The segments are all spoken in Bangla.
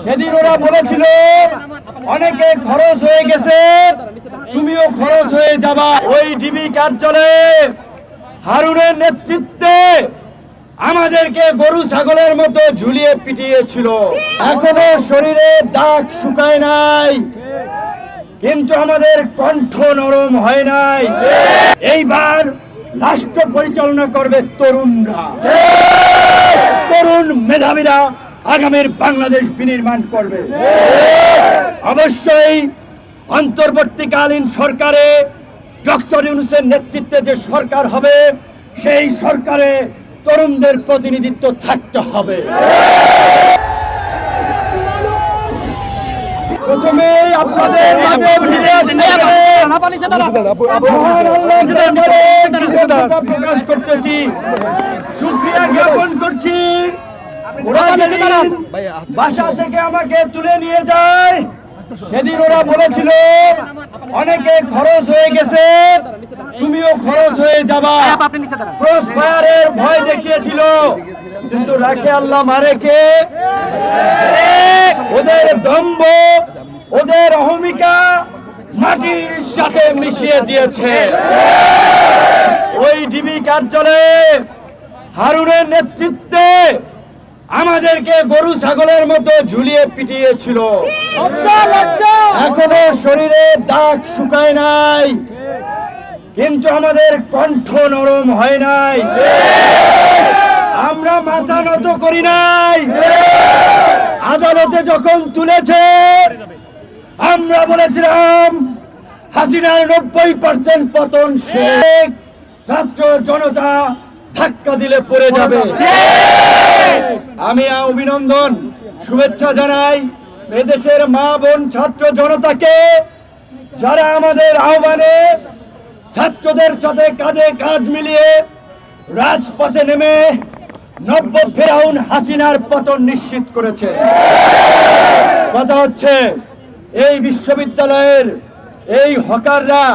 সেদিন ওরা বলেছিল অনেকে খরচ হয়ে গেছে, তুমিও খরচ হয়ে যাবা। ওই ডিবি কার্যালয়ে হারুনের নেতৃত্বে আমাদেরকে গরু ছাগলের মতো ঝুলিয়ে পিটিয়েছিল। এখনো শরীরে দাগ শুকায় নাই, কিন্তু আমাদের কণ্ঠ নরম হয় নাই। এইবার রাষ্ট্র পরিচালনা করবে তরুণরা, তরুণ মেধাবীরা আগামীর বাংলাদেশ বিনির্মাণ করবে। অবশ্যই অন্তর্বর্তীকালীন সরকারে ডক্টর ইউনূসের নেতৃত্বে যে সরকার হবে, সেই সরকারে তরুণদের প্রতিনিধিত্ব থাকতে হবে। প্রথমে আপনাদের মাঝে প্রকাশ করতেছি, শুকরিয়া জ্ঞাপন করছি। ওরা যেদিন বাসা থেকে আমাকে তুলে নিয়ে যায়, সেদিন ওরা বলেছিল অনেকে খরচ হয়ে গেছে, তুমিও খরচ হয়ে যাবা। ক্রস ফায়ারের ভয় দেখিয়েছিল, কিন্তু রাখে আল্লাহ মারে কে? ওদের দম্ভ, ওদের অহমিকা মাটির সাথে মিশিয়ে দিয়েছে। ওই ডিবি কার্যালয়ে হারুনের নেতৃত্বে আমাদেরকে গরু ছাগলের মতো ঝুলিয়ে পিটিয়েছিল। এখনো শরীরে দাগ শুকায় নাই, কিন্তু আমাদের কণ্ঠ নরম হয় নাই। আমরা মাথা নত করি নাই। আদালতে যখন তুলেছে, আমরা বলেছিলাম হাসিনার 90% পতন শেষ, ছাত্র জনতা ধাক্কা দিলে পড়ে যাবে। আমি অভিনন্দন শুভেচ্ছা জানাই এদেশের মা বোন ছাত্র জনতাকে, যারা আমাদের আহ্বানে ছাত্রদের সাথে কাঁধে কাঁধ মিলিয়ে রাজপথে নেমে নব্য ফেরাউন হাসিনার পতন নিশ্চিত করেছে। কথা হচ্ছে, এই বিশ্ববিদ্যালয়ের এই হকাররা,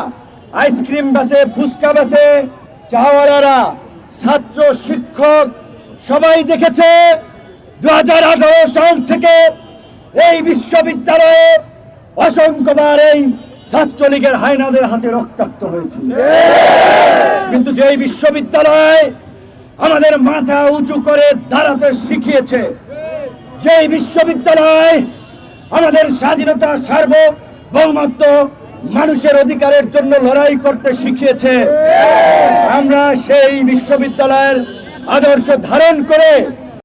আইসক্রিম বেচে, ফুচকা বেচে, চাওয়ালারা, ছাত্র শিক্ষক সবাই দেখেছে 2018 সাল থেকে এই বিশ্ববিদ্যালয়ে অসংখ্যবার এই ছাত্রলীগের হায়নাদের হাতে রক্তাক্ত হয়েছে। কিন্তু যেই বিশ্ববিদ্যালয় আমাদের মাথা উঁচু করে দাঁড়াতে শিখিয়েছে, যেই বিশ্ববিদ্যালয় আমাদের স্বাধীনতা, সার্বভৌমত্ব, মানুষের অধিকারের জন্য লড়াই করতে শিখিয়েছে, আমরা সেই বিশ্ববিদ্যালয়ের আদর্শ ধারণ করে